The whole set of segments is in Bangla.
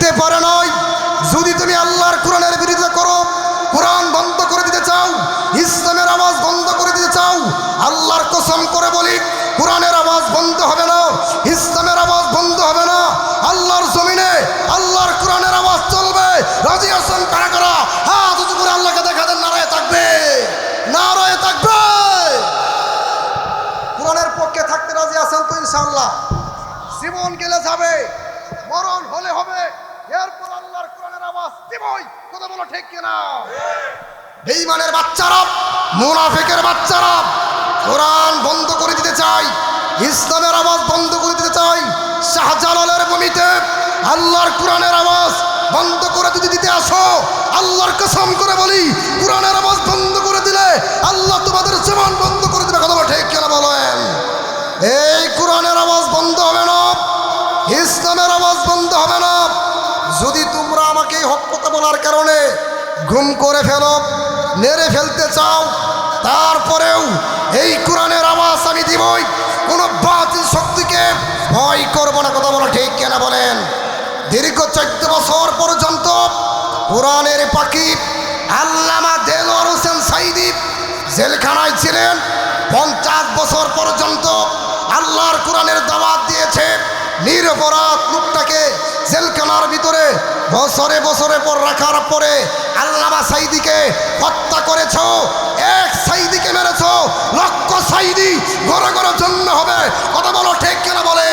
দিতে পারে নাই। যদি তুমি আল্লাহর কোরআনের বিরোধিতা করো, কোরআন বন্ধ করে দিতে চাও, ইসলামের আওয়াজ বন্ধ করে দিতে চাও, আল্লাহর কসম করে বলি কোরআনের আওয়াজ বন্ধ হবে না, ইসলামের আওয়াজ বন্ধ হবে না। আল্লাহর জমিনে আল্লাহর কোরআনের আওয়াজ চলবে। রাজি আছেন কারা কারা? হাত উঁচু করে আল্লাহকে দেখা দেন। নারায়ে তাকবীর, নারায়ে তাকবীর। কোরআনের পক্ষে থাকতে রাজি আছেন তো? ইনশাআল্লাহ। জীবন গেলে যাবে, মরণ হলে হবে, এরপর আল্লাহর কোরআনের আওয়াজ দিবই। কথা বলো ঠিক কিনা? বেঈমানের বাচ্চারা, মুনাফিকের বাচ্চারা কোরআন বন্ধ করে দিতে চাই, ইসলামের আওয়াজ বন্ধ করে দিতে চাই। শাহজালালের ভূমিতে আল্লাহর কোরআনের আওয়াজ বন্ধ করে যদি দিতে আসো, আল্লাহর কসম করে বলি কোরআনের আওয়াজ বন্ধ করে দিলে আল্লাহ তোমাদের জীবন বন্ধ করে দেবে। কথা বলো ঠিক কিনা বলেন? এই কোরআনের আওয়াজ বন্ধ হবে না, ইসলামের আওয়াজ বন্ধ হবে না। যদি তোমরা আমাকে হক কথা বলার কারণে গুম করে ফেলো, মেরে ফেলতে চাও, তারপরেও এই কোরআনের আওয়াজ আমি দিবই। কোনো বাতিল শক্তিকে ভয় করবো না। কথা বলো ঠিক কিনা বলেন? দীর্ঘ 14 বছর পর্যন্ত কোরআনের পাখি আল্লামা দেলোয়ার হোসেন সাঈদী জেলখানায় ছিলেন। 50 বছর পর্যন্ত আল্লাহর কোরআনের দাওয়াত দিয়েছে। নিরপরাধ লোকটাকে জেলখানার ভিতরে বছরে বছরে পর রাখার পরে আল্লামা সাঈদীকে হত্যা করেছ। এক সাঈদীকে মেরেছ, লক্ষ সাঈদী ঘরে ঘরে জন্ম হবে। কথা বলো ঠিক কিনা বলে?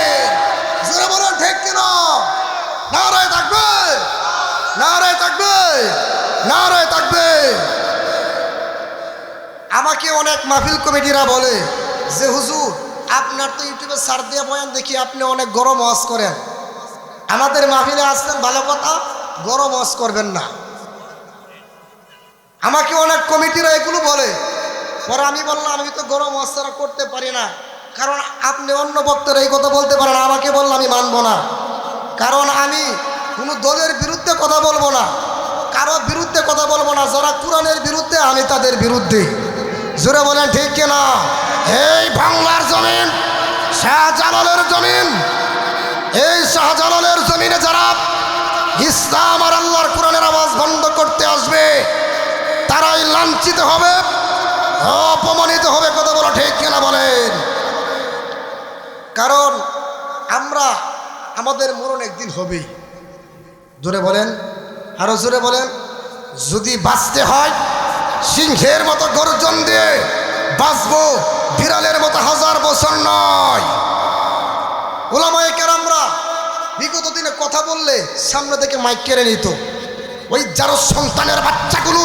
জোরে বলো ঠিক কিনা? নারায়ে তাকবীর, নারায়ে তাকবীর, নারায়ে তাকবীর। আমাকে অনেক মাহফিল কমিটিরা বলে যে হুজুর আপনার তো ইউটিউবে সার দিয়ে বয়ান দেখি আপনি অনেক গরম ওয়াজ করেন, আমাদের মাহফিলে আসতেন ভালো কথা, গরম ওয়াজ করবেন না। আমাকে অনেক কমিটিরা এগুলো বলে। পরে আমি বললাম আমি তো গরম ওয়াজ ছাড়া করতে পারি না, কারণ আপনি অন্য বক্তারা এই কথা বলতে পারেন, আমাকে বললে আমি মানব না। কারণ আমি কোনো দলের বিরুদ্ধে কথা বলবো না, কারো বিরুদ্ধে কথা বলবো না। যারা কোরআনের বিরুদ্ধে আমি তাদের বিরুদ্ধে। জোরে বলেন ঠিক কিনা? এই বাংলার জমিন শাহজালালের জমিন, এই শাহজালালের জমিনে যারা ইসলাম আর আল্লাহর কোরআনের আওয়াজ বন্ধ করতে আসবে তারাই লাঞ্ছিত হবে, অপমানিত হবে। কথা বলো ঠিক কিনা বলেন? কারণ আমরা আমাদের মরণ একদিন হবেই। জোরে বলেন, আরো জোরে বলেন। যদি বাঁচতে হয় সিংহের মতো গর্জন দিয়ে বাঁচবো, বিড়ালের মতো 1000 বছর নয়। ওলামায়ে কেরামরা বিগত দিনে কথা বললে সামনে থেকে মাইক কেড়ে নিত। ওই যারো সন্তানের বাচ্চাগুলো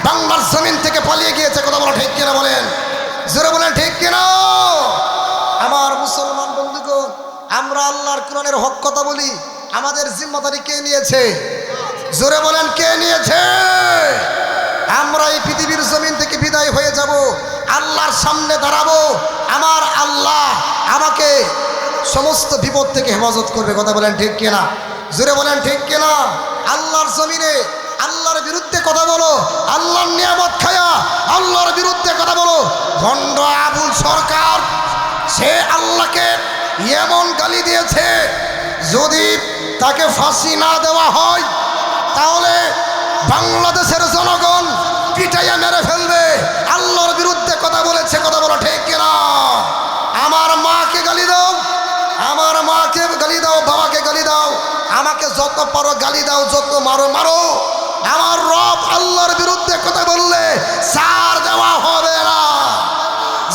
বাংলার জমিন থেকে পালিয়ে গিয়েছে। কথা বলো ঠিক কিনা বলেন? জোরে বলেন ঠিক কিনা? আমার মুসলমান বন্ধুগণ, আমরা আল্লাহর কোরআনের হক কথা বলি, আমাদের জিম্মাদারি কে নিয়েছে? জোরে বলেন কে নিয়েছে? আমরা এই পৃথিবীর জমিন থেকে বিদায় হয়ে যাব, আল্লাহর সামনে দাঁড়াবো। আমার আল্লাহ আমাকে সমস্ত বিপদ থেকে হেফাজত করবে। কথা বলেন ঠিক কিনা? জোরে বলেন ঠিক কিনা? আল্লাহর জমিনে আল্লাহর বিরুদ্ধে কথা বলো, আল্লাহর নিয়ামত খায়া আল্লাহর বিরুদ্ধে কথা বলো। ভণ্ড আবুল সরকার সে আল্লাহকে এমন গালি দিয়েছে, যদি তাকে ফাঁসি না দেওয়া হয় তাহলে বাংলাদেশের জনগণ পিটাইয়া মেরে ফেলবে। আল্লাহর বিরুদ্ধে কথা বলেছে। কথা বলো ঠিক কিনা? আমার মাকে গালি দাও, আমার মাকে গালি দাও, বাবাকে গালি দাও, আমাকে যত পারো গালি দাও, যত মারো মারো। আমার রব আল্লাহর বিরুদ্ধে কথা বললে ছাড় দেওয়া হবে না।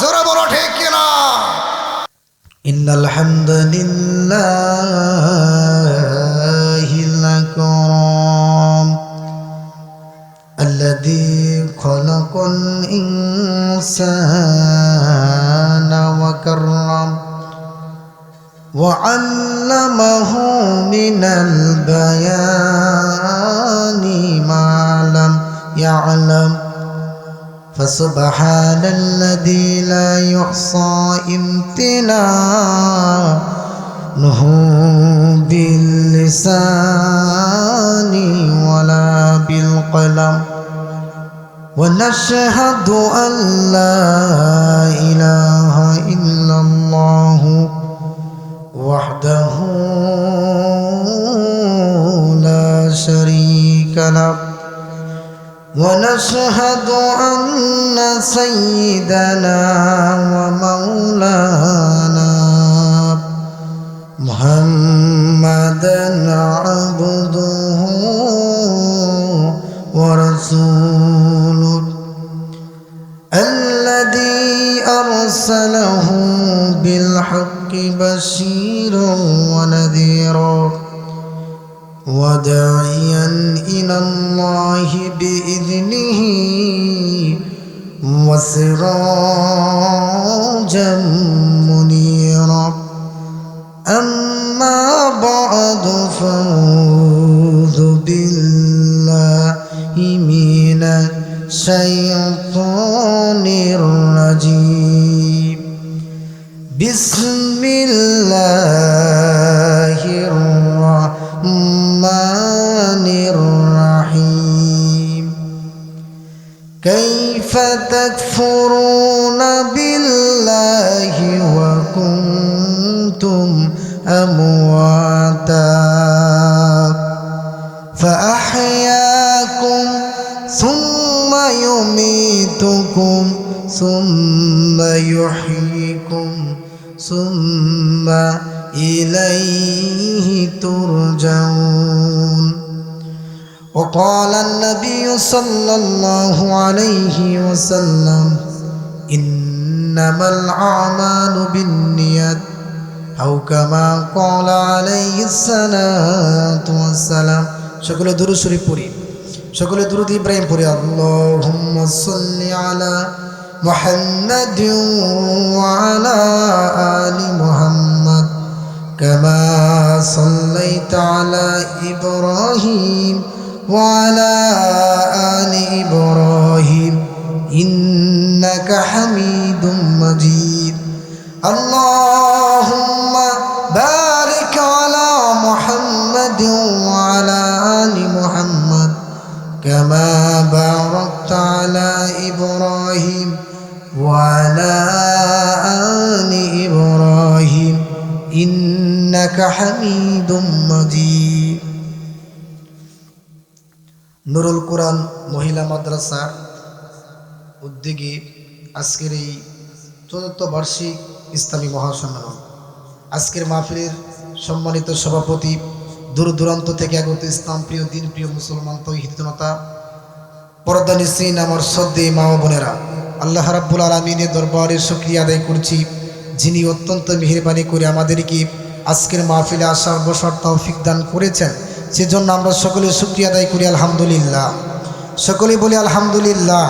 জোরে বলো ঠিক কিনা? ইন্নাল হামদুলিল্লাহিল আকরাম الذي خلق الإنسان وكرم وعلمه من البيان ما لم يعلم فسبحان الذي لا يحصى امتنانه باللسان ولا بالقلم ونشهد أن لا إله إلا الله وحده أشهد أن سيدنا ومولانا محمدا عبده ورسوله الذي أرسله بالحق بشيرا ونذيرا وداعيا إلى الله بإذنه وسراجا منيرا أما بعد فأعوذ بالله من الشيطان الرجيم بسم الله الرحمن الرحيم كيف تكفرون بالله وكنتم أمواتا فأحياكم ثم يميتكم ثم يحييكم ثم إليه ترجعون وقال النبي صلى الله عليه وسلم إنما الأعمال بالنيات أو كما قال عليه الصلاة والسلام সকলে দুরূদ শরীফ পড়ি সকলে দুরূদ ইব্রাহিম পড়ি আল্লাহুম্মা সাল্লি আলা মুহাম্মাদিন ওয়া আলা আলি মুহাম্মাদ কামা সাল্লাইতা আলা ইব্রাহিম ওয়া আলা আলি ইব্রাহিম ইন্নাকা হামিদুম মাজিদ আল্লাহুম্মা বারিক আলা মুহাম্মাদিন ওয়া আলা আলি মুহাম্মাদ كما باركت على إبراهيم وعلى آل إبراهيم إنك حميد مجيد নুরুল কুরআন মহিলা মাদ্রাসা উদ্যোগে আজকের এই চতুর্থ বার্ষিক ইসলামী মহাসম্মেলন আজকের মাহফিলের সম্মানিত সভাপতি দূর দূরান্ত থেকে আগত ইসলাম প্রিয় দিন প্রিয় মুসলমান তৌহিদ জনতা পর্দা নিসীন আমার শ্রদ্ধেয় মা ও বোনেরা আল্লাহ রাব্বুল আলামিনের দরবারে শুকরিয়া আদায় করছি যিনি অত্যন্ত মেহেরবানি করে আমাদেরকে আজকের মাহফিলে আসার বসার তৌফিক দান করেছেন সেজন্য আমরা সকলে শুকরিয়া আদায় করি আলহামদুলিল্লাহ সকলে বলি আলহামদুলিল্লাহ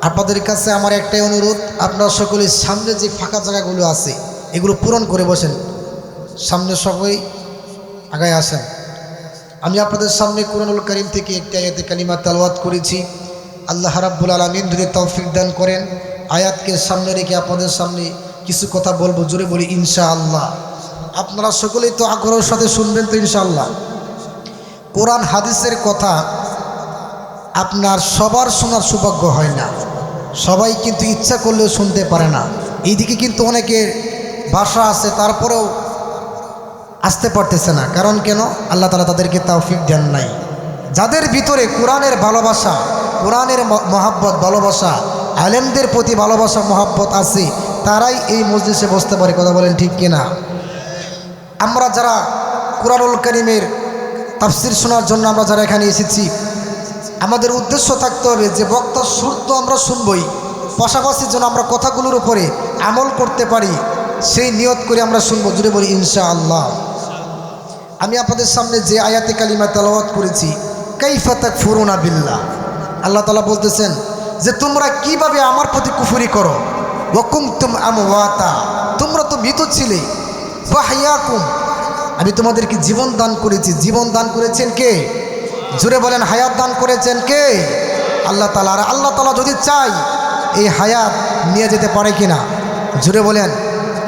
আপনাদের কাছে আমার একটাই অনুরোধ আপনারা সকলে সামনে যে ফাঁকা জায়গাগুলো আছে এগুলো পূরণ করে বসেন সামনে সবাই আগায় আসেন আমি আপনাদের সামনে কুরআনুল কারীম থেকে একটি আয়াতে কালিমা তেলাওয়াত করেছি আল্লাহ রাব্বুল আলামিন যদি তৌফিক দান করেন আয়াতকে সামনে রেখে আপনাদের সামনে কিছু কথা বলবো জোরে বলি ইনশাআল্লাহ আপনারা সকলেই তো আগ্রহের সাথে শুনবেন তো ইনশাআল্লাহ কোরআন হাদিসের কথা আপনার সবার শোনার সৌভাগ্য হয় না সবাই কিন্তু ইচ্ছা করলেও শুনতে পারে না এইদিকে কিন্তু অনেকের ভাষা আছে তারপরেও আসতে পারতেছে না কারণ কেন আল্লাহ তাআলা তাদেরকে তৌফিক দেন নাই যাদের ভিতরে কোরআনের ভালোবাসা কোরআনের মহাব্বত ভালোবাসা আলেমদের প্রতি ভালোবাসা মহাব্বত আছে তারাই এই মজলিসে বসতে পারে কথা বলেন ঠিক কিনা আমরা যারা কুরআনুল কারীমের তাফসীর শোনার জন্য আমরা যারা এখানে এসেছি আমাদের উদ্দেশ্য থাকতে হবে যে বক্তার সুর তো আমরা শুনবই পাশাপাশি যেন আমরা কথাগুলোর উপরে আমল করতে পারি সেই নিয়ত করে আমরা শুনবো জুড়ে বলি ইনশাআল্লাহ আমি আপনাদের সামনে যে আয়াতে কালিমা তেলাওয়াত করেছি কাইফা তাকফুরুনা বিল্লাহ আল্লাহ তাআলা বলতেছেন যে তোমরা কিভাবে আমার প্রতি কুফরি করো ওয়া কুনতুম আমওয়াতা তোমরা তো মৃত ছিলে ফাহইয়াকুম আমি তোমাদেরকে জীবন দান করেছি জীবন দান করেছেন কে জোরে বলেন হায়াত দান করেছেন কে আল্লাহ তাআলা আর আল্লাহ তাআলা যদি চাই এই হায়াত নিয়ে যেতে পারে কিনা জোরে বলেন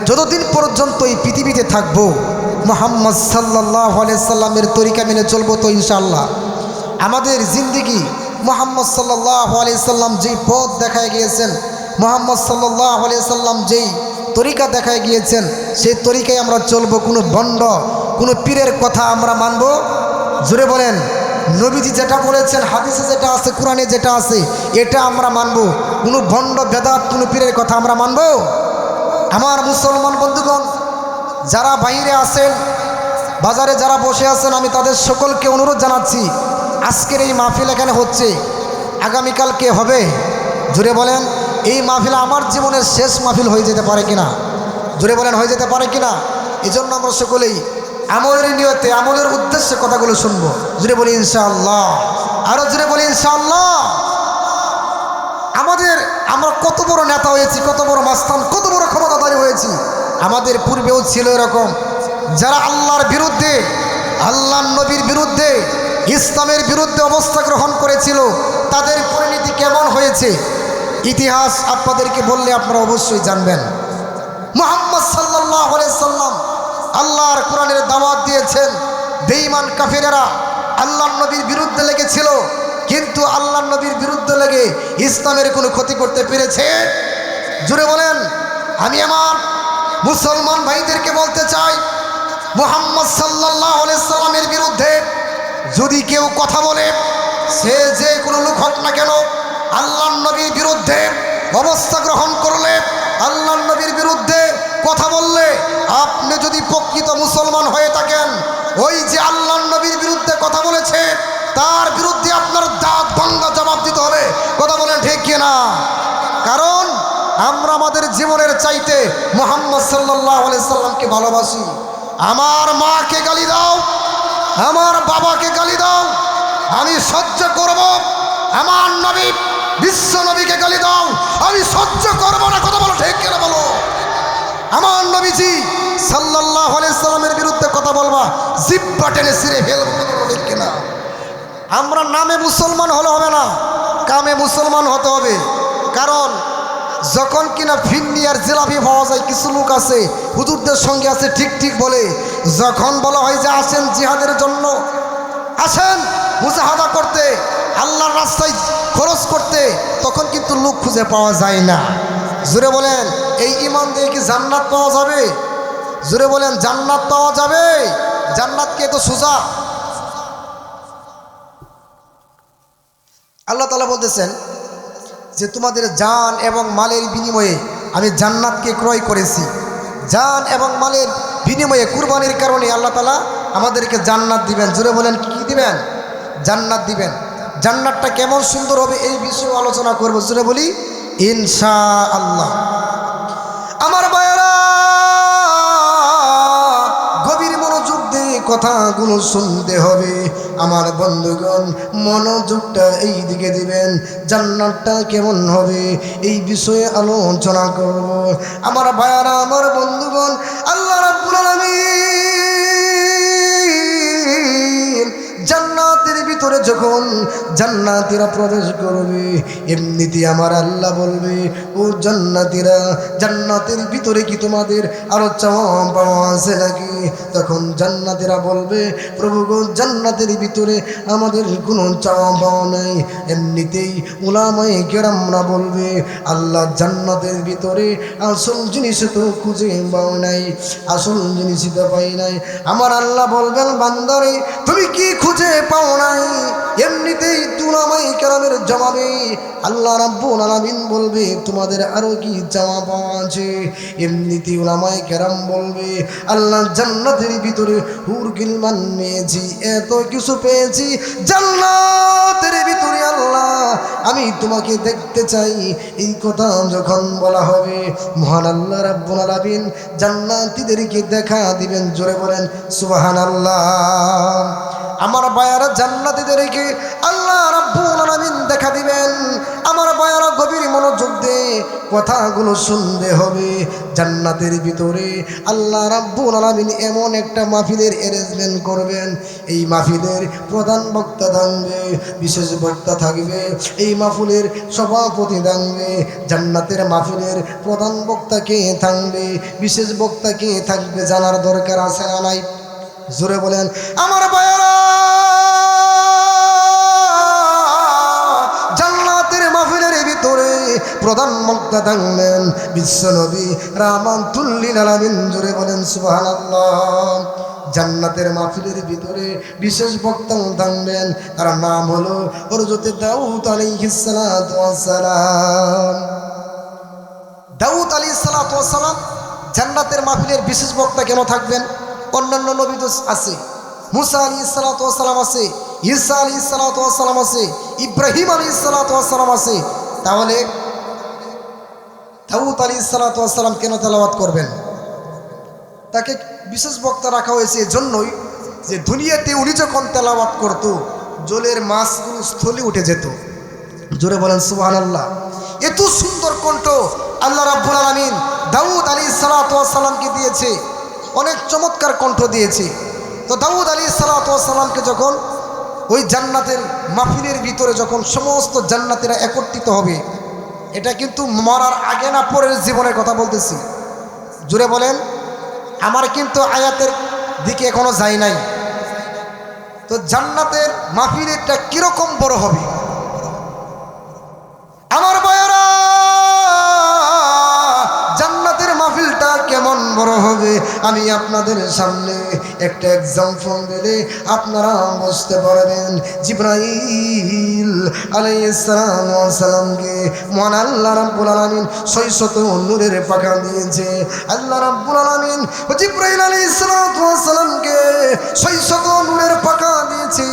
যতদিন পর্যন্ত এই পৃথিবীতে থাকবো মুহাম্মদ সাল্লাল্লাহু আলাইহি সাল্লামের তরিকা মেনে চলবো তো ইনশাআল্লাহ আমাদের জিন্দেগি মুহাম্মদ সাল্লাল্লাহু আলাইহি সাল্লাম যেই পথ দেখায় গিয়েছেন মুহাম্মদ সাল্লাল্লাহু আলাইহি সাল্লাম যেই তরিকা দেখায় গিয়েছেন সেই তরিকায় আমরা চলবো কোনো বন্ড কোনো পীরের কথা আমরা মানব জোরে বলেন নবীজি যেটা বলেছেন, হাদিসে যেটা আছে, কোরআনে যেটা আছে, এটা আমরা মানব। কোনো ভণ্ড বেদাত কোনো পীরের কথা আমরা মানব? আমার মুসলমান বন্ধুগণ, যারা বাইরে আছেন, বাজারে যারা বসে আছেন, আমি তাদের সকলকে অনুরোধ জানাচ্ছি, আজকের এই মাহফিল এখানে হচ্ছে, আগামীকালকে হবে। জুড়ে বলেন, এই মাহফিল আমার জীবনের শেষ মাহফিল হয়ে যেতে পারে কিনা? জুড়ে বলেন, হয়ে যেতে পারে কিনা? এই জন্য আমরা সকলেই আমলের নিয়তে, আমলের উদ্দেশ্যে কথাগুলো শুনবো। জুড়ে বলি ইনশাআল্লাহ, আরো জুড়ে বলি ইনশাআল্লাহ। আমরা কত বড় নেতা হয়েছি, কত বড় মাস্তান, কত বড় ক্ষমতাধারী হয়েছি। আমাদের পূর্বেও ছিল এরকম, যারা আল্লাহর বিরুদ্ধে, আল্লাহর নবীর বিরুদ্ধে, ইসলামের বিরুদ্ধে অবস্থা গ্রহণ করেছিল, তাদের পরিণতি কেমন হয়েছে ইতিহাস আপনাদেরকে বললে আপনারা অবশ্যই জানবেন। মুহাম্মদ সাল্লাল্লাহু আলাইহি সাল্লাম আল্লাহর কোরআনের দাওয়াত দিয়েছেন। বেঈমান কাফেরেরা আল্লাহর নবীর বিরুদ্ধে লেগেছিল, কিন্তু আল্লাহর নবীর বিরুদ্ধে লেগে ইসলামের কোনো ক্ষতি করতে পেরেছে? জুড়ে বলেন। আমি আমার মুসলমান ভাইদেরকে বলতে চাই, মুহাম্মদ সাল্লাল্লাহু আলাইহি সাল্লামের বিরুদ্ধে যদি কেউ কথা বলে, সে যে কোনো লোক হোক না কেন, আল্লাহর নবীর বিরুদ্ধে অবস্থা গ্রহণ করলে, আল্লাহর নবীর বিরুদ্ধে কথা বললে, আপনি যদি প্রকৃত মুসলমান হয়ে থাকেন, ওই যে আল্লাহর নবীর বিরুদ্ধে কথা বলেছে, তার বিরুদ্ধে আপনার দাঁত ভাঙা জবাব দিতে হবে। কথা বলেন ঠিক কিনা? কারণ আমরা আমাদের জীবনের চাইতে মুহাম্মদ সাল্লাল্লাহু আলাইহি সাল্লামকে ভালোবাসি। আমার মাকে গালি দাও, আমার বাবাকে গালি দাও, আমি সহ্য করব। আমার নবী, বিশ্ব নবীকে গালি দাও, আমি সহ্য করব না। কথা বলো ঠিক কিনা বলো? আমার নবীজি সাল্লাল্লাহু আলাইহি সাল্লামের বিরুদ্ধে কথা বলবা, জিহ্বা টেনে ছিঁড়ে ফেলবো। ঠিক কিনা? আমরা নামে মুসলমান হলে হবে না, কামে মুসলমান হতে হবে। কারণ যখন কিনা ফিন্নি আর জিলাপি পাওয়া যায়, কিছু লোক আছে হুজুরদের সঙ্গে আছে, ঠিক ঠিক বলে, যখন বলা হয় যে আসেন জিহাদের জন্য, আসেন মুজাহাদা করতে, আল্লাহর রাস্তায় খরচ করতে, তখন কিন্তু লোক খুঁজে পাওয়া যায় না। জোরে বলেন, এই ঈমান দিয়ে কি জান্নাত পাওয়া যাবে? জোরে বলেন, জান্নাত পাওয়া যাবে? জান্নাত কি এত সোজা? আল্লাহ তাআলা বলতেছেন যে তোমাদের জান এবং মালের বিনিময়ে আমি জান্নাতকে ক্রয় করেছি। জান এবং মালের বিনিময়ে, কুরবানির কারণে আল্লাহ তাআলা আমাদেরকে জান্নাত দিবেন। জোরে বলেন, কি দিবেন? জান্নাত দিবেন। জান্নাতটা কেমন সুন্দর হবে এই বিষয়ে আলোচনা করব। জোরে বলি ইনশাআল্লাহ। আমার ভাইয়েরা, গভীর মনোযোগ দিয়ে কথাগুলো শুনতে হবে। আমার বন্ধুগণ, মনোযোগটা এই দিকে দিবেন। জান্নাতটা কেমন হবে এই বিষয়ে আলোচনা করব। আমার ভাইয়েরা, আমার বন্ধুগণ, আল্লাহ রাব্বুল আলামিন জান্নাতের ভিতরে যখন জান্নাতীরা প্রবেশ করবে, এমনিতে আমার আল্লাহ বলবে, ও জান্নাতীরা, জান্নাতের ভিতরে কি তোমাদের আরো চাওয়া পাওয়া আছে নাকি? তখন জান্নাতীরা বলবে, প্রভু গো, জান্নাতের ভিতরে আমাদের কোনো চাওয়া পাওয়া নাই। এমনিতেই উলামায়ে কেরামরা বলবে, আল্লাহ জান্নাতের ভিতরে আসল জিনিস তো খুঁজে পাও নাই, আসল জিনিস তো পাই নাই। আমার আল্লাহ বলবেন, বান্দারে, তুমি কি খুঁজে পাও নাই? এমনিতেই উলামায়ে কেরামের জবাবে আল্লাহ রাব্বুল আলামিন বলবে, তোমাদের আরো কি চাওয়া পাওয়া আছে? এমনিতেই উলামায়ে কেরাম বলবে, আল্লাহ জান্নাতের ভিতরে হুর গিলমান পেয়েছি, এত কিছু পেয়েছি জান্নাতের ভিতরে, আল্লাহ আমি তোমাকে দেখতে চাই। এই কথা যখন বলা হবে, মহান আল্লাহ রাব্বুল আলামিন জান্নাতীদেরকে দেখা দিবেন। জোরে বলেন সুবহানাল্লাহ। আমার ভাইয়ারা, জান্নাতীদেরকে আল্লাহ রাব্বুল আলামিন দেখা দিবেন। আমার ভাইয়ারা, গভীর মনোযোগ দিয়ে কথাগুলো শুনতে হবে। জান্নাতের ভিতরে আল্লাহ রাব্বুল আলামিন এমন একটা মাহফিলের অ্যারেঞ্জমেন্ট করবেন, এই মাহফিলের প্রধান বক্তা থাকবে, বিশেষ বক্তা থাকবে, এই মাহফিলের সভাপতি থাকবে। জান্নাতের মাহফিলের প্রধান বক্তা কে থাকবে, বিশেষ বক্তা কে থাকবে, জানার দরকার আছে না নাই? জোরে বলেন আমার ভাইয়ারা। জান্নাতের মাহফিলের ভিতরে প্রধান বক্তা থাকবেন বিশ্বনবী রাহমাতুল লিল আলামিন। জোরে বলেন সুবহানাল্লাহ। জান্নাতের মাহফিলের ভিতরে বিশেষ বক্তা থাকবেন, তার নাম হলো হযরত দাউদ আলাইহিস সালাতু ওয়াস সালাম। দাউদ আলাইহিস সালাতু ওয়াস সালাম জান্নাতের মাহফিলের বিশেষ বক্তা কেন থাকবেন? অন্যান্য নবী তো আছে, মুসা আলাইহিস সালাতু ওয়াস সালাম আছে, ঈসা আলাইহিস সালাতু ওয়াস সালাম আছে, ইব্রাহিম আলাইহিস সালাতু ওয়াস সালাম আছে। তাহলে দাউদ আলাইহিস সালাতু ওয়াস সালাম কেন তেলাওয়াত করবেন? তাকে বিশেষ বক্তা রাখা হয়েছে এজন্যই যে দুনিয়াতে উনি যখন তেলাওয়াত করত জলের মাছগুলো স্থলে উঠে যেত। জোরে বলেন সুবহানাল্লাহ। এত সুন্দর কণ্ঠ আল্লাহ রাব্বুল আলামিন দাউদ আলাইহিস সালাতু ওয়াস সালামকে দিয়েছে, অনেক চমৎকার কণ্ঠ দিয়েছে। তো দাউদ আলাইহিস সালাতু ওয়াস সালামকে যখন ওই জান্নাতের মাহফিলের ভিতরে যখন সমস্ত জান্নাতীরা একত্রিত হবে, এটা কিন্তু মরার আগে না পরের জীবনের কথা বলতেছি। জোরে বলেন, আমার কিন্তু আয়াতের দিকে এখনো যাই নাই। তো জান্নাতের মাহফিলটা কিরকম বড় হবে আমার ভাইয়েরা, জান্নাতের মাহফিলটা কেমন বড় হবে আমি আপনাদের সামনে একটা এক্সাম্পল দিলে আপনারা বুঝতে পারবেন। জিবরাইল আলাইহিস সালামকে মহান আল্লাহ রাব্বুল আলামিন 600 নূরের পাখা দিয়েছে। আল্লাহ রাব্বুল আলামিন জিবরাইল আলাইহিস সালামকে 600 নূরের পাখা দিয়েছে।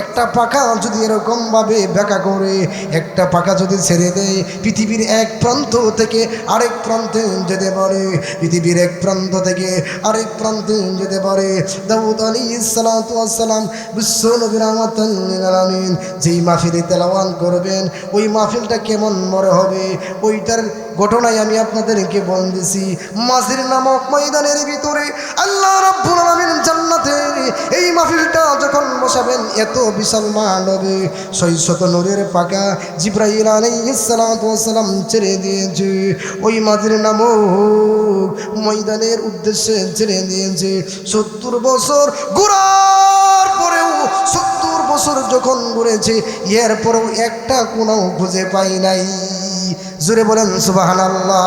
একটা পাখা যদি এরকম ভাবে ব্যাকা করে একটা পাখা যদি ছেড়ে দেয়, পৃথিবীর এক প্রান্ত থেকে আরেক প্রান্তে যেতে পারে, পৃথিবীর এক প্রান্ত থেকে আরেক প্রান্তে যেতে পারে। দাউদ আলাইহিস সালাতু ওয়াস সালাম বিশ্ব নবী রাহমাতাল লিল আলামিন যেই মাহফিলে তেলাওয়াত করবেন, ওই মাহফিলটা কেমন বড় হবে ওইটার ঘটনাই আমি আপনাদেরকে বলতেছি। মাঝির নামক ময়দানের ভিতরে আল্লাহ রাব্বুল আলামিন জান্নাতে এই মাহফিলটা যখন বসাবেন এত বিশাল মান হবে। 600 নূরের পাকা জিবরাইল আলাইহিস সালাতু ওয়াস সালাম ছেড়ে দিয়েছে, ওই মাঝির নামক ময়দানের উদ্দেশ্যে ছেড়ে দিয়েছে। 70 বছর ঘোরার পরেও 70 বছর যখন ঘুরেছে এরপরেও একটা কোনো খুঁজে পাই নাই। জোরে বলেন সুবহানাল্লাহ।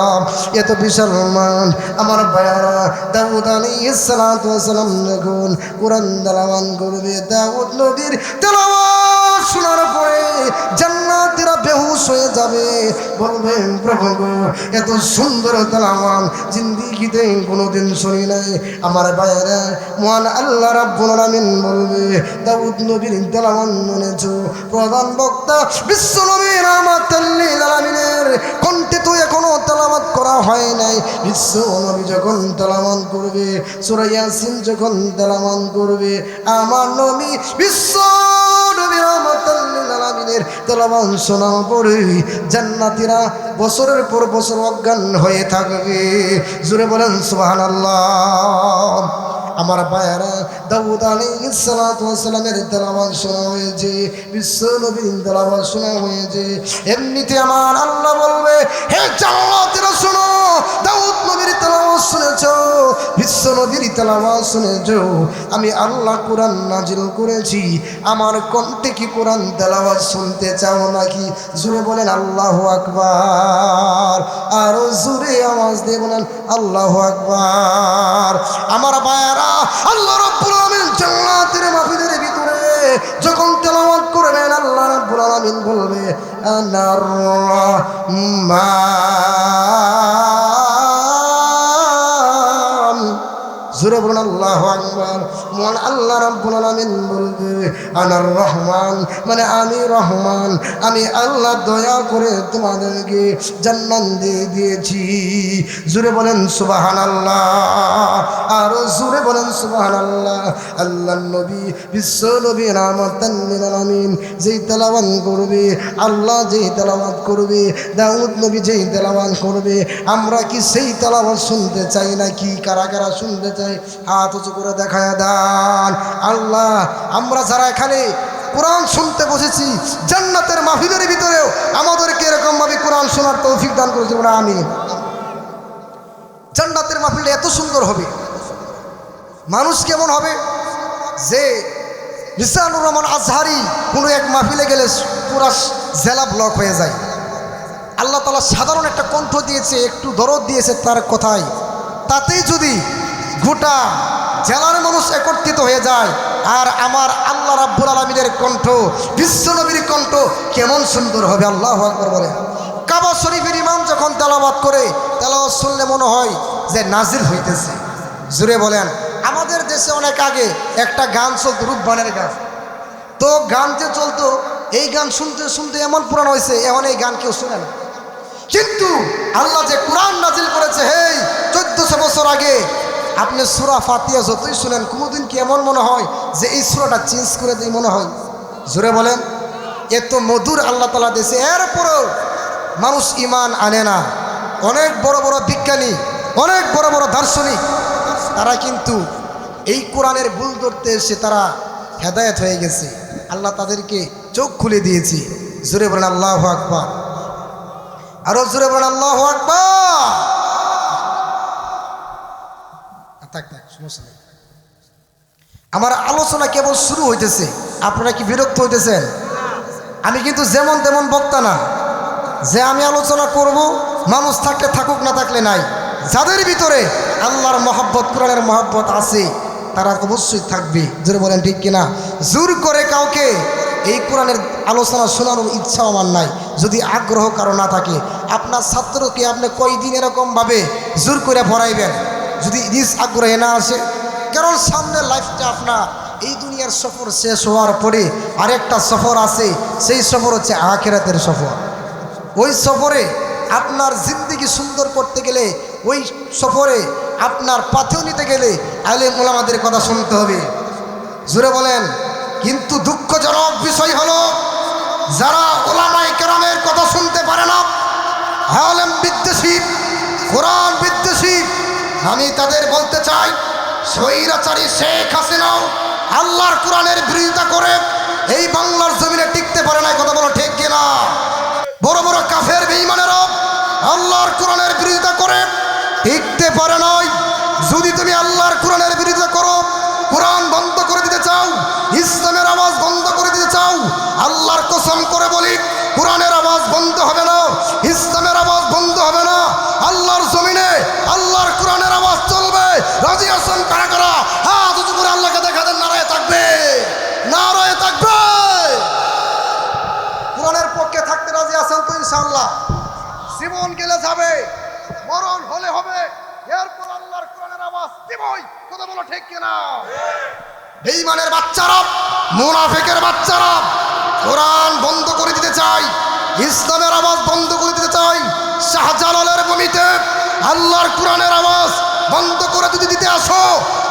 এত বিশাল মান আমার ভাইয়ারা, দাউদ আলাইহিস সালাতু ওয়াস সালাম যখন কোরআন তেলাওয়াত করবে, দাউদ নবীর তেলাওয়াত শোনার পরে জান্নাতীরা বেহুশ হয়ে যাবে, বলবে প্রভু গো এত সুন্দর তেলাওয়াত জিন্দেগিতে কোনোদিন শুনি নাই। আমার ভাইয়ারা, মহান আল্লাহ রাব্বুল আলামিন বলবে দাউদ নবীর তেলাওয়াত শুনেছো? প্রধান বক্তা বিশ্ব নবী রাহমাতাল লিল আলামিনের কণ্ঠে তো এখনো তেলাওয়াত করা হয় নাই। বিশ্ব নবী যখন তেলাওয়াত করবে, সূরা ইয়াসিন যখন তেলাওয়াত করবে, আমার নবী বিশ্ব নবী রাহমাতাল লিল আলামিনের তেলাওয়াত শোনার পরে জান্নাতীরা বছরের পর বছর অজ্ঞান হয়ে থাকবে। জোরে বলেন সুবহানাল্লাহ। আমার ভাইয়ারা, দাউদ আলাইহিস সালাতু ওয়াস সালামের তেলাওয়াত শোনা হয়েছে, বিশ্ব নবীর তেলাওয়াত শোনা হয়েছে। এমনিতে আমার আল্লাহ বলবে হে জান্নাতীরা শোনো, দাউদ নবীর তেলাওয়াত শুনেছো, বিশ্ব নবীর তেলাওয়াত শুনেছো, আমি আল্লাহ কোরআন নাজিল করেছি, আমার কণ্ঠে কি কোরআন তেলাওয়াত শুনতে চাও নাকি? জোরে বলেন আল্লাহু আকবার, আর জোরে আওয়াজ দিয়ে বলেন আল্লাহু আকবার। আমার ভাইয়ারা, আল্লাহ রাব্বুল আলামিন জান্নাতের মাহফিলের ভিতরে যখন তেলাওয়াত করবেন, আল্লাহ রাব্বুল আলামিন বলবে আনার রহমান। জোরে বলুন আল্লাহু আকবার। মহান আল্লাহ রাব্বুল আলামিন বলবে আনার রহমান, মানে আমি রহমান, আমি আল্লাহ দয়া করে তোমাদেরকে জান্নাত দিয়ে দিয়েছি। জোরে বলেন সুবহানাল্লাহ, আর জোরে বলেন সুবহানাল্লাহ। আল্লাহর নবী বিশ্ব নবী রাহমাতাল লিল আলামিন যেই তেলাওয়াত করবে, আল্লাহ যেই তেলাওয়াত করবে, দাউদ নবী যেই তেলাওয়াত করবে, আমরা কি সেই তেলাওয়াত শুনতে চাই নাকি? কারা কারা শুনতে চাই হাত উঁচু করে দেখায় দান। আল্লাহ, আমরা যারা এখানে কোরআন শুনতে বসেছি জান্নাতের মাহফিলের ভিতরেও আমাদেরকে এরকম ভাবে কোরআন শোনার তৌফিক দান করেছে বলে আমিন। জান্নাতের মাহফিলটা এত সুন্দর হবে, মানুষ কেমন হবে যে মিজানুর রহমান আজহারি কোনো এক মাহফিলে গেলে পুরা জেলা ব্লক হয়ে যায়। আল্লাহ তাআলা সাধারণ একটা কণ্ঠ দিয়েছে, একটু দরদ দিয়েছে তার কথায়, তাতেই যদি গোটা জেলার মানুষ একত্রিত হয়ে যায়, আর আমার আল্লাহ রাব্বুল আলামিনের কণ্ঠ, বিশ্বনবীর কণ্ঠ কেমন সুন্দর হবে। আল্লাহু আকবার বলে। কাবা শরীফের ইমাম যখন তেলাওয়াত করে, তেলাওয়াত শুনলে মনে হয় যে নাজিল হইতেছে। জুড়ে বলেন। আমাদের দেশে অনেক আগে একটা গান চলতো, রূপবানের গান। তো গান যে চলতো, এই গান শুনতে শুনতে এমন পুরানো হয়েছে, এখন এই গান কেউ শুনে না। কিন্তু আল্লাহ যে কোরআন নাজিল করেছে, হেই 1400 বছর আগে, আপনি সূরা ফাতিহা যতই শুনেন, কোনোদিন কি এমন মনে হয় যে এই সূরাটা চেঞ্জ করে দিই মনে হয়? জোরে বলেন। এত মধুর আল্লাহ তাআলা দিয়েছে, এরপরেও মানুষ ঈমান আনে না। অনেক বড় বড় বিজ্ঞানী, অনেক বড় বড় দার্শনিক, তারা কিন্তু এই কোরআনের ভুল ধরতে এসে তারা হেদায়েত হয়ে গেছে। আল্লাহ তাদেরকে চোখ খুলে দিয়েছে। জোরে বলেন আল্লাহু আকবার। আরো জোরে বলেন আল্লাহু আকবার। থাক থাক, সমস্যা নেই। আমার আলোচনা কেবল শুরু হইতেছে, আপনারা কি বিরক্ত হইতেছেন? আমি কিন্তু যেমন তেমন বক্তা না যে আমি আলোচনা করব, মানুষ থাকলে থাকুক, না থাকলে নাই। যাদের ভিতরে আল্লাহর মহব্বত, কোরআনের মহব্বত আছে, তারা অবশ্যই থাকবে। জোরে বলেন ঠিক কিনা? জোর করে কাউকে এই কোরআনের আলোচনা শোনানোর ইচ্ছাও আমার নাই। যদি আগ্রহ কারো না থাকে, আপনার ছাত্রকে আপনি কয়দিন এরকমভাবে জোর করে পড়াইবেন যদি নিজ আগ্রহে না আসে? কারণ সামনে লাইফটা আপনার, এই দুনিয়ার সফর শেষ হওয়ার পরে আরেকটা সফর আছে, সেই সফর হচ্ছে আখিরাতের সফর। ওই সফরে আপনার জিন্দেগি সুন্দর করতে গেলে, ওই সফরে আপনার পাথেও নিতে গেলে আলেম ওলামাদের কথা শুনতে হবে। জোরে বলেন। কিন্তু দুঃখজনক বিষয় হলো, যারা ওলামায়ে কেরামের কথা শুনতে পারে না, আলেম বিদ্বেষী, কোরআন বিদ্বেষী, আমি তাদের বলতে চাই, স্বৈরাচারী শেখ হাসিনাও আল্লাহর কোরআনের বিরোধিতা করে এই বাংলার জমিনে টিকতে পারে না। কথা বলো ঠিক কিনা? বড় বড় কাফের বেঈমানেরা আল্লাহর কোরআনের বিরোধিতা করে টিকতে পারে নাই। যদি তুমি আল্লাহর কোরআনের বিরোধিতা করো, কোরআন বন্ধ করে দিতে চাও, ইসলামের আওয়াজ বন্ধ করে দিতে চাও, আল্লাহর কসম করে বলি, কোরআনের আওয়াজ বন্ধ হবে না, ইসলামের আওয়াজ বন্ধ হবে না। আল্লাহর জমিনে আল্লাহর কোরআনের আওয়াজ চলবে। রাজি আছেন কারা কারা? হাত উঁচু করে আল্লাহকে দেখা দেন। নারায়ে তাকবীর, নারায়ে তাকবীর। কোরআনের পক্ষে থাকতে রাজি আছেন তো? ইনশাআল্লাহ। জীবন গেলে যাবে, মরণ হলে হবে, এরপর আল্লাহর কোরআনের আওয়াজ দিবই। কথা বলো ঠিক কিনা? বেঈমানের বাচ্চারা, মুনাফিকের বাচ্চারা কোরআন বন্ধ করে দিতে চাই, ইসলামের আওয়াজ বন্ধ করে দিতে চাই। শাহজালালের ভূমিতে আল্লাহর কোরআনের আওয়াজ বন্ধ করে যদি দিতে আসো,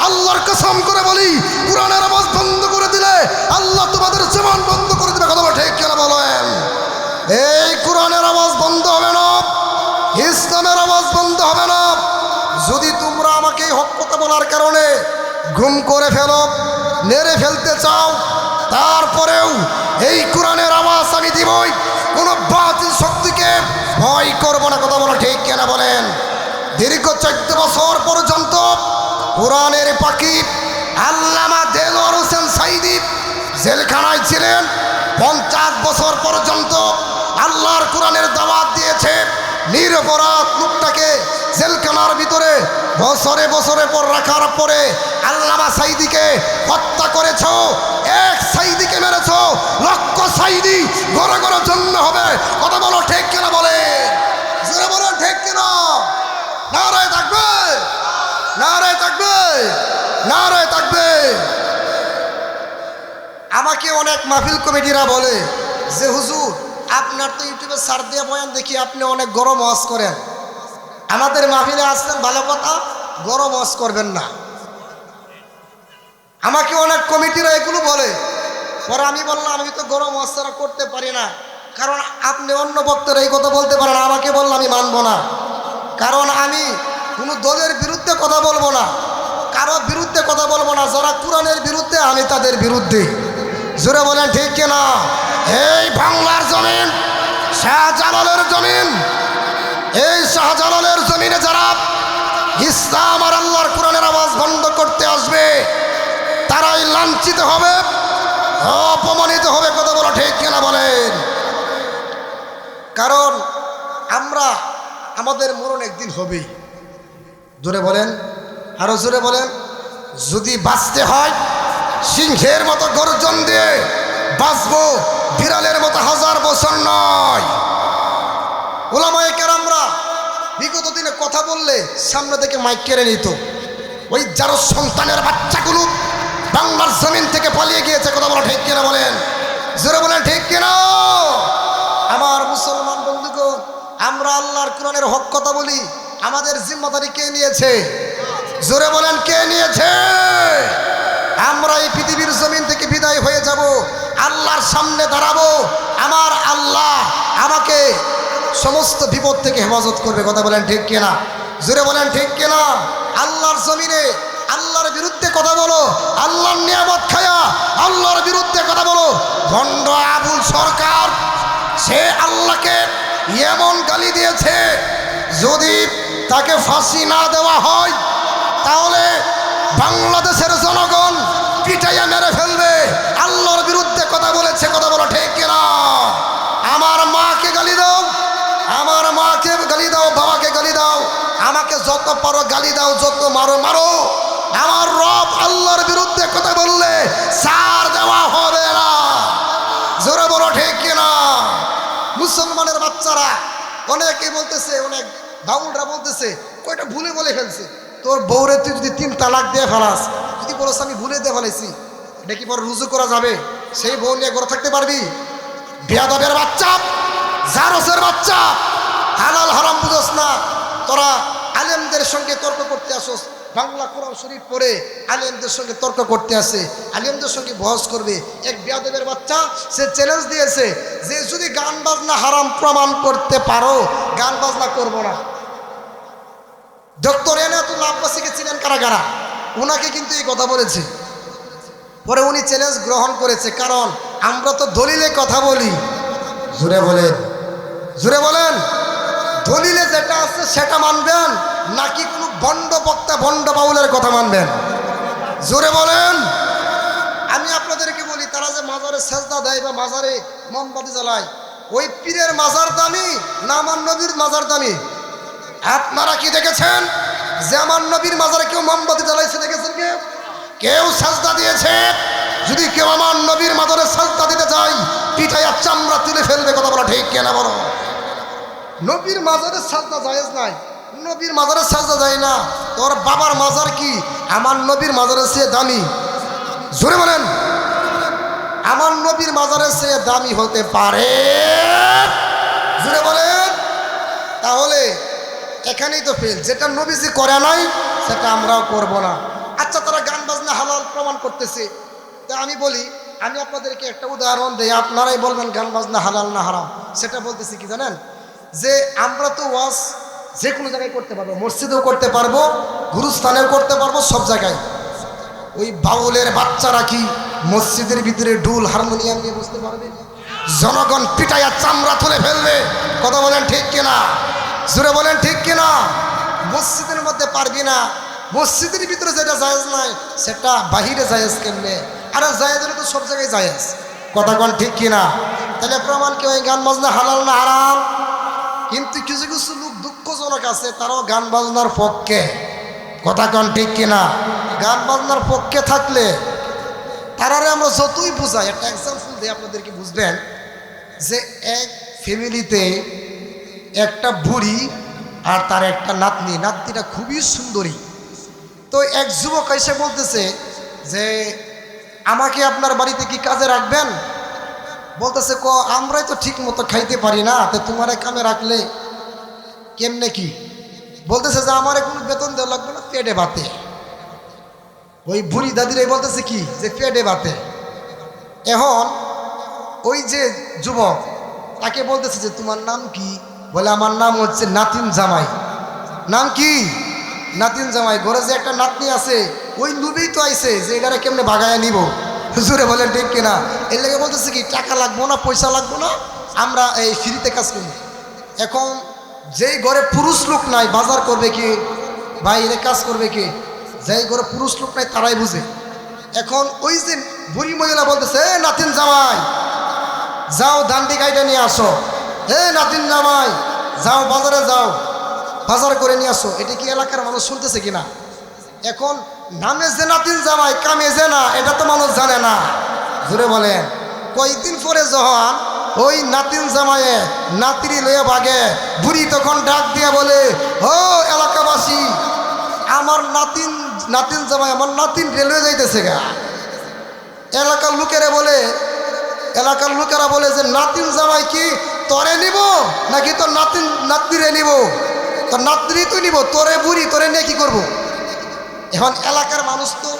আল্লাহর কসম করে বলি, কোরআনের আওয়াজ বন্ধ করে দিলে আল্লাহ তোমাদের জীবন বন্ধ করে দিবে। কথা বলো ঠিক কিনা বলেন? এই কোরআনের আওয়াজ বন্ধ হবে না, ইসলামের আওয়াজ বন্ধ হবে না। যদি তোমরা আমাকে হক কথা বলার কারণে গুম করে ফেলো, মেরে ফেলতে চাও, তারপরেও এই কোরআনের আওয়াজ আমি দিবই। কোনো বাতিল শক্তিকে ভয় করবো না। কথা বলো ঠিক কিনা বলেন? দীর্ঘ 14 বছর পর্যন্ত কোরআনের পাখি আল্লামা দেলোয়ার হোসেন সাঈদী জেলখানায় ছিলেন। 50 বছর পর্যন্ত আল্লাহর কোরআনের দাওয়াত দিয়েছে। নিরপরাধ লোকটাকে জেলখানার ভিতরে বছরে বছরে পর রাখার পরে আল্লামা সাঈদীকে হত্যা করেছ। এক সাঈদীকে মেরেছ, লক্ষ সাঈদী ঘরে ঘরে জন্ম হবে। কথা বলো ঠিক কিনা বলে? জোরে বলেন ঠিক কিনা? নারায়ে তাকবীর, নারায়ে তাকবীর, নারায়ে তাকবীর। আমাকে অনেক মাহফিল কমিটিরা বলে যে হুজুর, আপনার তো ইউটিউবে সার দিয়ে বয়ান দেখি, আপনি অনেক গরম ওয়াজ করেন, আমাদের মাহফিলে আসছেন ভালো কথা, গরম ওয়াজ করবেন না। আমাকে অনেক কমিটিরা এগুলো বলে। পরে আমি বললাম, আমি তো গরম ওয়াজ ছাড়া করতে পারি না, কারণ আপনি অন্য বক্তারা এই কথা বলতে পারেন, আমাকে বললাম আমি মানব না। কারণ আমি কোনো দলের বিরুদ্ধে কথা বলবো না, কারো বিরুদ্ধে কথা বলবো না। যারা কোরআনের বিরুদ্ধে, আমি তাদের বিরুদ্ধে। জোরে বলেন ঠিক কিনা? এই বাংলার জমিন শাহজালালের জমিন, এই শাহজালালের জমিনে যারা ইসলাম আর আল্লাহর কোরআনের আওয়াজ বন্ধ করতে আসবে, তারাই লাঞ্ছিত হবে, অপমানিত হবে। কথা বলো ঠিক কিনা বলেন? কারণ আমরা, আমাদের মরণ একদিন হবেই। জোরে বলেন, আরো জোরে বলেন। যদি বাঁচতে হয় সিংহের মতো গর্জন দিয়ে বাঁচবো, বিড়ালের মতো 1000 বছর নয়। ওলামায়ে কেরামরা বিগত দিনে কথা বললে সামনে থেকে মাইক কেড়ে নিত। ওই যার সন্তানের বাচ্চাগুলো বাংলার জমিন থেকে পালিয়ে গিয়েছে, কথা বলা ঠিক কিনা বলেন? জোরে বলেন ঠিক কিনা? আমার মুসলমান বন্ধুগণ, আমরা আল্লাহর কোরআনের হক কথা বলি, আমাদের জিম্মাদারি কে নিয়েছে? জোরে বলেন কে নিয়েছে? আমরা এই পৃথিবীর জমিন থেকে বিদায় হয়ে যাব, আল্লাহর সামনে দাঁড়াবো, আমার আল্লাহ আমাকে সমস্ত বিপদ থেকে হেফাজত করবে, কথা বলেন ঠিক কিনা? জোরে বলেন ঠিক কিনা? আল্লাহর জমিনে আল্লাহর বিরুদ্ধে কথা বলো, আল্লাহর নিয়ামত খায়া আল্লাহর বিরুদ্ধে কথা বলো। ভণ্ড আবুল সরকার সে আল্লাহকে এমন গালি দিয়েছে, যদি তাকে ফাঁসি না দেওয়া হয় তাহলে বাংলাদেশের জনগণ পিটাইয়া মেরে ফেলবে। আল্লাহর বিরুদ্ধে কথা বলেছে, কথা বলো ঠিক কিনা? আমার মাকে গালি দাও, আমার মাকে গালি দাও, বাবাকে গালি দাও, আমাকে যত পারো গালি দাও, যত মারো মারো, আমার রব আল্লাহর বিরুদ্ধে কথা বললে ছাড় দেওয়া হবে না। জোরে বলো ঠিক কিনা? মুসলমানের বাচ্চারা অনেকে বলতেছে, অনেক বাউলরা বলতেছে, কয়টা ভুলে বলে ফেলছে। তোর বউরে তুই যদি 3 তালাক দিয়ে ফেলাস, যদি বলস আমি ভুলে দিয়ে ফেলাইছি, এটা কি পরে রুজু করা যাবে? সেই বউ নিয়ে ঘরে থাকতে পারবি? বেয়াদবের বাচ্চা, জারসের বাচ্চা, হালাল হারাম বুঝোস না, তোরা আলেমদের সঙ্গে তর্ক করতে আসোস। বাংলা কোরআন শরীফ পড়ে আলেমদের সঙ্গে তর্ক করতে আসে, আলেমদের সঙ্গে বহস করবে। এক বেয়াদবের বাচ্চা সে চ্যালেঞ্জ দিয়েছে যে যদি গান বাজনা হারাম প্রমাণ করতে পারো, গান বাজনা করব না। ডক্টর এনায়েতুল্লাহ আব্বাসীকে চিনেন কারা কারা? ওনাকে কিন্তু এই কথা বলেছে। পরে উনি চ্যালেঞ্জ গ্রহণ করেছে, কারণ আমরা তো দলিলে কথা বলি। জোরে বলেন, জোরে বলেন, দলিলে যেটা আছে সেটা মানবেন নাকি কোনো ভণ্ড বক্তা ভণ্ড বাউলের কথা মানবেন? জোরে বলেন। আমি আপনাদেরকে বলি, তারা যে মাজারে সেজদা দেয় বা মাজারে মোমবাতি জ্বালায়, ওই পীরের মাজার দামি না আমার নবীর মাজার দামি? আপনারা কি দেখেছেন যে আমার নবীর মাজারে কেউ মোমবাতি জ্বালাইছে? দেখেছেন কেউ? কেউ সেজদা দিয়েছে? যদি কেউ আমার নবীর মাজারে সেজদা দিতে চায়, পিঠাইয়া চামড়া তুলে ফেলবে, কথা বলা ঠিক কেনা বলো? নবীর মাজারে সাজদা জায়েজ নাই, নবীর মাজারে সাজদা যায় না। তোর বাবার মাজার কি আমার নবীর মাজারের চেয়ে দামি? জোরে বলেন, আমার নবীর মাজারের চেয়ে দামি হতে পারে? জোরে বলেন। তাহলে এখানেই তো ফেল, যেটা নবীজি করে নাই সেটা আমরাও করব না। আচ্ছা, তারা গান বাজনা হালাল প্রমাণ করতেছে, তা আমি বলি, আমি আপনাদেরকে একটা উদাহরণ দেই, আপনারাই বলবেন গান বাজনা হালাল না হারাম। সেটা বলতেছি কি জানেন? যে আমরা তো ওয়াজ যে কোনো জায়গায় করতে পারবো, মসজিদেও করতে পারবো, গুরুস্থানেও করতে পারবো, সব জায়গায়। ওই বাউলের বাচ্চারা কি মসজিদের ভিতরে ঢুল হারমোনিয়াম নিয়ে বসতে পারবে? জনগণ পিটাইয়া চামড়া তুলে ফেলবে, কথা বলেন ঠিক কিনা? জোরে বলেন ঠিক কিনা? মসজিদের মধ্যে পারবি না, মসজিদের ভিতরে যেটা জায়েজ নাই সেটা বাহিরে জায়েজ কেমনে? আরে জায়েজ হলে তো সব জায়গায় জায়েজ, কথা কন ঠিক কিনা? তাহলে প্রমাণ কি ওই গান বাজনা হালাল না হারাম? কিন্তু কিছু কিছু লোক দুঃখজনক আছে, তারাও গান বাজনার পক্ষে, কথা কন ঠিক কিনা? গান বাজনার পক্ষে থাকলে তারারে আমরা যতই বুঝাই, একটা এক্সাম্পল দিয়ে আপনাদেরকে বুঝবেন যে এক ফ্যামিলিতে একটা বুড়ি আর তার একটা নাতনি, নাতনিটা খুবই সুন্দরী। তো এক যুবক এসে বলতেছে যে আমাকে আপনার বাড়িতে কি কাজে রাখবেন? বলতেছে আমরাই তো ঠিক মতো খাইতে পারি না, তো তোমার কামে রাখলে কেমনে কি? বলতেছে যে আমার কোনো বেতন দেওয়া লাগবে না, পেটে ভাতে। ওই বুড়ি দাদিরাই বলতেছে কি যে পেটে ভাতে। এখন ওই যে যুবক তাকে বলতেছে যে তোমার নাম কি? বলে আমার নাম হচ্ছে নাতিন জামাই। নাম কি? নাতিন জামাই। ঘরে যে একটা নাতনি আছে ওই লুবেই তো আইছে যে এটারে কেমনে ভাগায় নিব। হুজুরে বলেন ঠিক কিনা? এর লেগে বলতেছে কি টাকা লাগবো না, পয়সা লাগবো না, আমরা এই ফ্রিতে কাজ করি। এখন যেই ঘরে পুরুষ লোক নাই বাজার করবে কি, বাইরে কাজ করবে কি? যেই ঘরে পুরুষ লোক নাই তারাই বুঝে। এখন ওই যে বুড়ি মহিলা বলতেছে নাতিন জামাই যাও দান্ডি গাইটা নিয়ে আসো, নাতিন জামাই যাও বাজারে যাও বাজার করে নিয়ে আসো। এটা কি এলাকার মানুষ শুনতেছে কিনা? এখন নামে যে নাতিন জামাই কামে যে না, এটা তো মানুষ জানে না। জোরে বলেন। কয়েকদিন পরে যখন ওই নাতিন জামাইয়ে নাতিরি লয়ে ভাগে, বুড়ি তখন ডাক দিয়ে বলে, ও এলাকাবাসী, আমার নাতিন জামাই, আমার নাতিন রেলওয়ে যাইতেছে গা। এলাকার লোকেরা বলে যে নাতিন জামাই কি তরে নিব নাকি তোর নাতনিরে নিব? তোর নাতনি তো নিব, তোরে বুড়ি তোরে নিয়ে কি করবো? এখন এলাকার মানুষ তো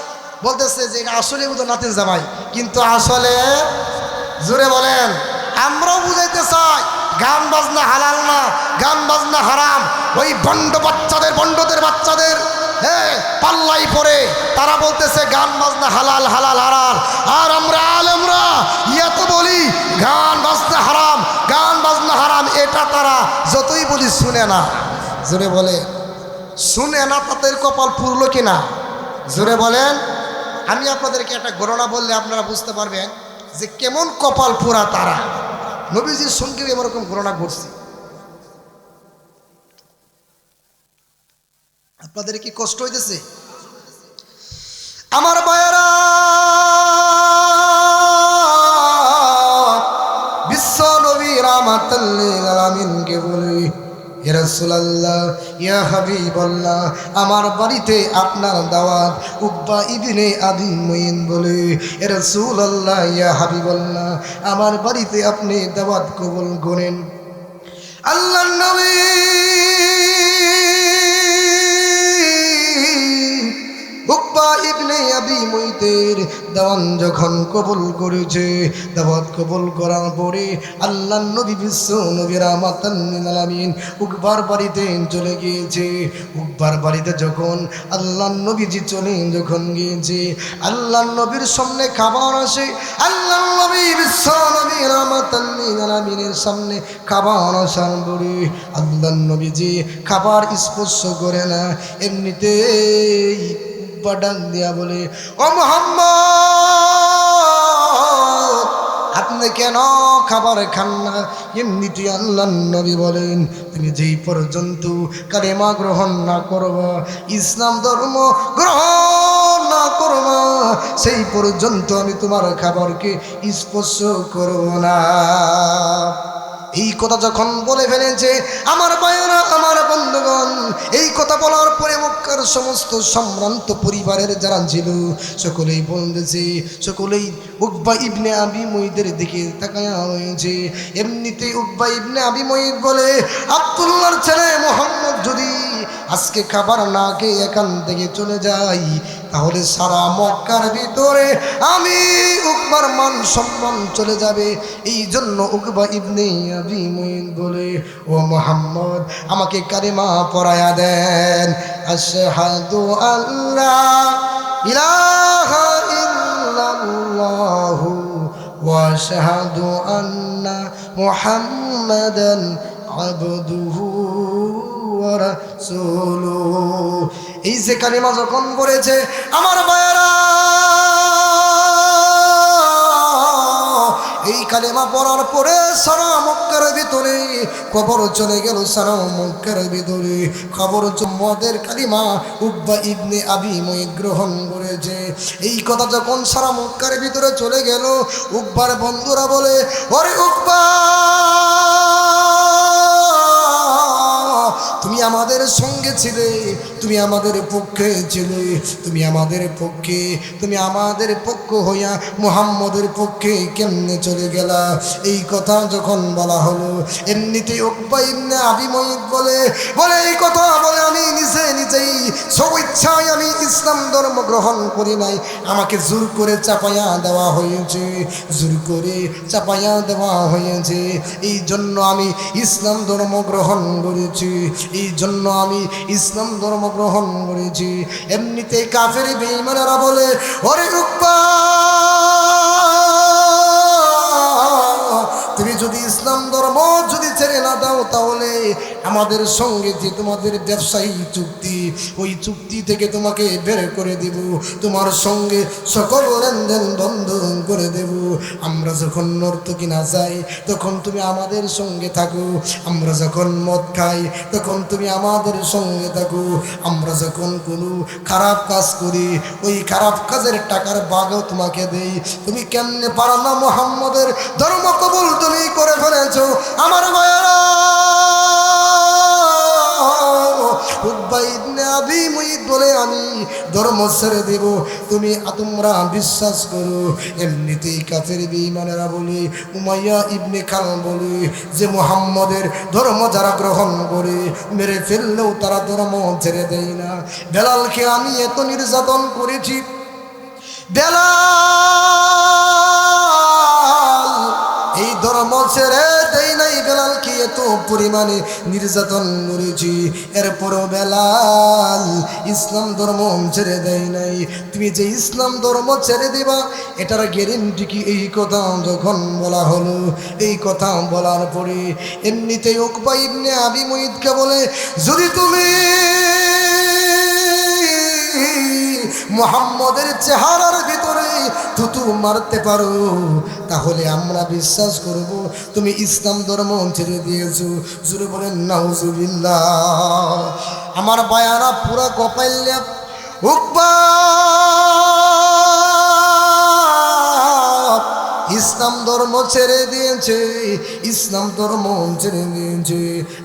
বলতেছে যে এটা আসলে তো নাতিন জামাই, কিন্তু আসলে জোরে বলেন, আমরাও বুঝাইতে চাই গান বাজনা হালাল না, গান বাজনা হারাম। ওই বন্ডদের বাচ্চাদের হ্যাঁ পাল্লাই পরে তারা বলতেছে গান বাজনা হালাল হালাল হালাল, আর আমরা আলেমরা ইয়া তো বলি গান বাজনা হারাম, গান বাজনা হারাম। এটা তারা যতই বলি শুনে না। জোরে বলে শুনে না, তাদের কপাল পুরলো কিনা? জোরে বলেন। আমি আপনাদেরকে একটা ঘটনা বললে আপনারা বুঝতে পারবেন যে কেমন কপাল পুরা তারা। নবীজির সঙ্গেও এরকম ঘটনা ঘটছে। আপনাদের কি কষ্ট হইতেছে? আমার ভাইয়েরা, বিশ্ব নবী রাহমাতুল লিল আলামিনকে বলে, ইয়া রাসূলুল্লাহ, ইয়া হাবিবাল্লাহ, আমার বাড়িতে আপনার দাওয়াত। উকবা ইবনে আবি মুঈন বলে, ইয়া রাসূলুল্লাহ, ইয়া হাবিবাল্লাহ, আমার বাড়িতে আপনি দাওয়াত কবুল করেন। আল্লাহর নবী উকবা ইবনে আবি মুঈতের দাওয়াত যখন কবুল করেছে, দাওয়াত কবুল করার পরে আল্লাহর নবী বিশ্ব নবী রাহমাতুল লিল আলামিন উকবার বাড়িতে চলে গিয়েছে। উকবার বাড়িতে যখন আল্লাহর নবীজি যখন গিয়েছে, আল্লাহর নবীর সামনে খাবার আসে। আল্লাহর নবী বিশ্ব নবী রাহমাতুল লিল আলামিনের সামনে খাবার আসার পরে আল্লাহর নবীজি খাবার স্পর্শ করে না, এমনিতেই ডাক দিয়া বলে, ও মুহাম্মদ, আপনি কেন খাবার খান না? এমনিতে আল্লাহর নবী বলেন, তুমি যেই পর্যন্ত কালেমা গ্রহণ না করবা, ইসলাম ধর্ম গ্রহণ না করবা, সেই পর্যন্ত আমি তোমার খাবারকে স্পর্শ করব না। এই কথা যখন বলে ফেলেছে, আমার ভাইয়েরা, আমার বন্ধুগণ, এই কথা বলার পরে মক্কার সমস্ত সম্ভ্রান্ত পরিবারের যারা ছিল সকলেই বলতেছে, সকলেই উকবা ইবনে আবি মুঈদের দিকে তাকায়া হয়েছে। এমনিতে উকবা ইবনে আবি মুঈদ বলে, আব্দুল্লাহর ছেলে মুহাম্মদ যদি আজকে খাবার না খেয়ে এখান থেকে চলে যাই, তাহলে সারা মক্কার ভিতরে আমি উকবার মান সম্মান চলে যাবে। এই জন্য উকবা ইবনে আবি মুঈদ বলে, ও মুহাম্মদ, আমাকে কালিমা পড়ায়া দেন। আশহাদু আল্লা ইলাহা ইল্লাল্লাহু ওয়া আশহাদু আন্না মুহাম্মাদান আবদুহু ওয়া রাসূলুহু। এই যে কালিমা যখন পড়েছে, আমার ভাইয়েরা, এই কালিমা পড়ার পরে সারা মক্কার ভিতরে খবর চলে গেল, সারা মক্কার ভিতরে খবর মদের কালিমা উকবা ইবনে আবি মুঈদ গ্রহণ করেছে। এই কথা যখন সারা মক্কার ভিতরে চলে গেল, উকবার বন্ধুরা বলে, ওরে উকবা, তুমি আমাদের সঙ্গে ছিলে, তুমি আমাদের পক্ষে ছিলে, তুমি আমাদের পক্ষ হইয়া মুহাম্মদের পক্ষে কেমনে চলে গেলা? এই কথা যখন বলা হলো, এমনিতে উকবা ইবনে আবি মুঈদ বলে এই কথা বলে, আমি নিজেই স্বইচ্ছায় আমি ইসলাম ধর্ম গ্রহণ করি নাই, আমাকে জোর করে চাপাইয়া দেওয়া হয়েছে, এই জন্য আমি ইসলাম ধর্ম গ্রহণ করেছি, এমনিতে কাফের বেঈমানেরা বলে, ওরে উকবা, তুমি যদি ইসলাম ধর্ম যদি ছেড়ে না দাও, তাহলে আমাদের সঙ্গে যে তোমাদের ব্যবসায়ী চুক্তি, ওই চুক্তি থেকে তোমাকে বের করে দেব, তোমার সঙ্গে সকল লেনদেন বন্ধ করে দেব। আমরা যখন নর্তকী নাচাই তখন তুমি আমাদের সঙ্গে থাকো, আমরা যখন মদ খাই তখন তুমি আমাদের সঙ্গে থাকো, আমরা যখন কোনো খারাপ কাজ করি ওই খারাপ কাজের টাকার ভাগও তোমাকে দেই। তুমি কেমনে পারো না মুহাম্মদের ধর্ম কবুল তুমি করে ফেলেছো। আমার ভাইয়েরা, উকবা ইবনে আবি মুইত বলে আমি ধর্ম ছেড়ে দেব, তোমরা বিশ্বাস করো। এমনিতেই কাফের বেঈমানেরা বলে, উমাইয়া ইবনে খালদ বলে যে মুহাম্মদের ধর্ম যারা গ্রহণ করে মেরে ফেললেও তারা ধর্ম ছেড়ে দেয় না। বেলালকে আমি এত নির্যাতন করেছি, বেলাল এই ধর্ম ছেড়ে দেই নাই, বেলালকে এত পরিমাণে নির্যাতন করেছি, এরপরও বেলাল ইসলাম ধর্ম ছেড়ে দেয় নাই। তুমি যে ইসলাম ধর্ম ছেড়ে দিবা এটার গ্যারেন্টি কি? এই কথা যখন বলা হলো, এই কথা বলার পরে এমনিতেই উকবা ইবনে আবি মুইতকে বলে, যদি তুমি মুহাম্মদের চেহারার ভিতরে থুতু মারতে পারো তাহলে আমরা বিশ্বাস করব তুমি ইসলাম ধর্ম ছেড়ে দিয়েছো। জোরে বলেন নাউজুবিল্লাহ। আমার বায়ানা পুরা কপাইল্লা উকবা ইসলাম ধর্ম ছেড়ে দিয়েছে, ইসলাম ধর্ম ছেড়ে দিয়েছে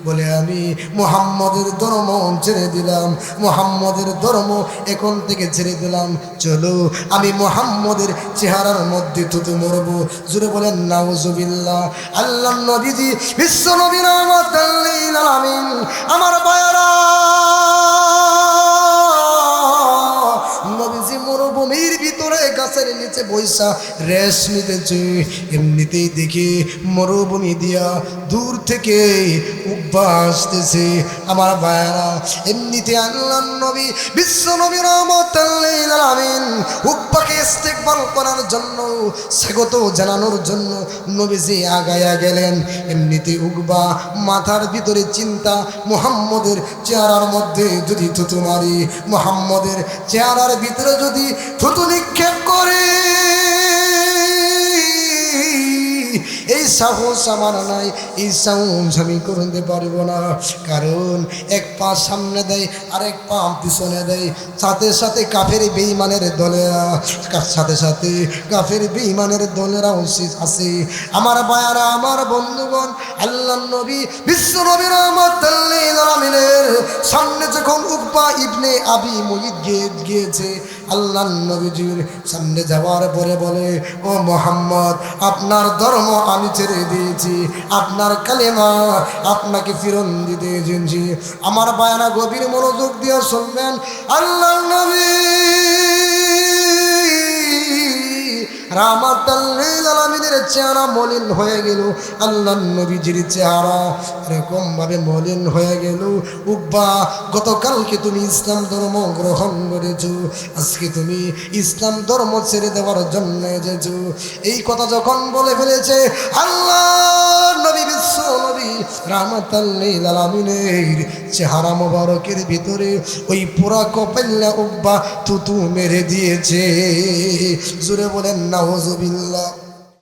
বলে আমি মুহাম্মদের ধর্ম ছেড়ে দিলাম, মুহাম্মদের ধর্ম এখন থেকে ছেড়ে দিলাম। চলো আমি মুহাম্মদের চেহারার মধ্যে থুতু মরবো। জোরে বলেন নাউজুবিল্লাহ। আল্লাহর নবীজি বিশ্ব নবী রাহমাতুল লিল আলামিন। আমার বায়ারা, নবীজি মরুভূমির ভিতরে গাছের নিচে বৈশা রেশ নিতেছে, এমনিতেই দেখে মরুভূমি দিয়া দূর থেকে উকবা আসতেছে। আমার ভাইরা, এমনিতে আল্লাহর নবী বিশ্ব নবী রাহমাতুল লিল আলামিন উকবাকে ইস্তেকবাল করার জন্য, স্বাগত জানানোর জন্য নবীজি আগায়া গেলেন। এমনিতে উকবা মাথার ভিতরে চিন্তা, মুহাম্মদের চেহারার মধ্যে যদি থুতু মারি, মুহাম্মদের চেহারার ভিতরে যদি থুতু নিক্ষেপ করে, এই সাহস আমার নাই, এই সাহস আমি করতে পারবো না। কারণ এক পা সামনে দেয় আর এক পা পিছনে দেয়, সাথে সাথে কাফের বেঈমানের দলেরা, সাথে সাথে কাফের বেঈমানের দলেরা আছে। আমার ভাইয়ারা, আমার বন্ধুগণ, আল্লাহর নবী বিশ্ব নবী রাহমাতুল লিল আলামিনের সামনে যখন উকবা ইবনে আবি মুইত গিয়েছে, আল্লাহর নবীজির সামনে যাওয়ার পরে বলে, ও মুহাম্মদ, আপনার ধর্ম আমি ছেড়ে দিয়েছি, আপনার কালেমা আপনাকে ফিরন দিতে এসেছি। আমার বায়ানা গভীর মনোযোগ দিয়ে শুনবেন। আল্লাহর নবী রাহমাতুল লিল আলামিনের চেহারা মলিন হয়ে গেল, আল্লাহর নবীজির চেহারা এরকম ভাবে মলিন হয়ে গেল। উকবা, গতকালকে তুমি ইসলাম ধর্ম গ্রহণ করেছো, আজকে তুমি ইসলাম ধর্ম ছেড়ে দেওয়ার জন্য এসেছো। এই কথা যখন বলে ফেলেছে, আল্লাহর নবী বিশ্ব নবী রাহমাতুল লিল আলামিনের চেহারা মোবারকের ভিতরে ওই পুরা কপাইল্লা উকবা থুতু মেরে দিয়েছে। জোরে বলেন নাউজুবিল্লাহ।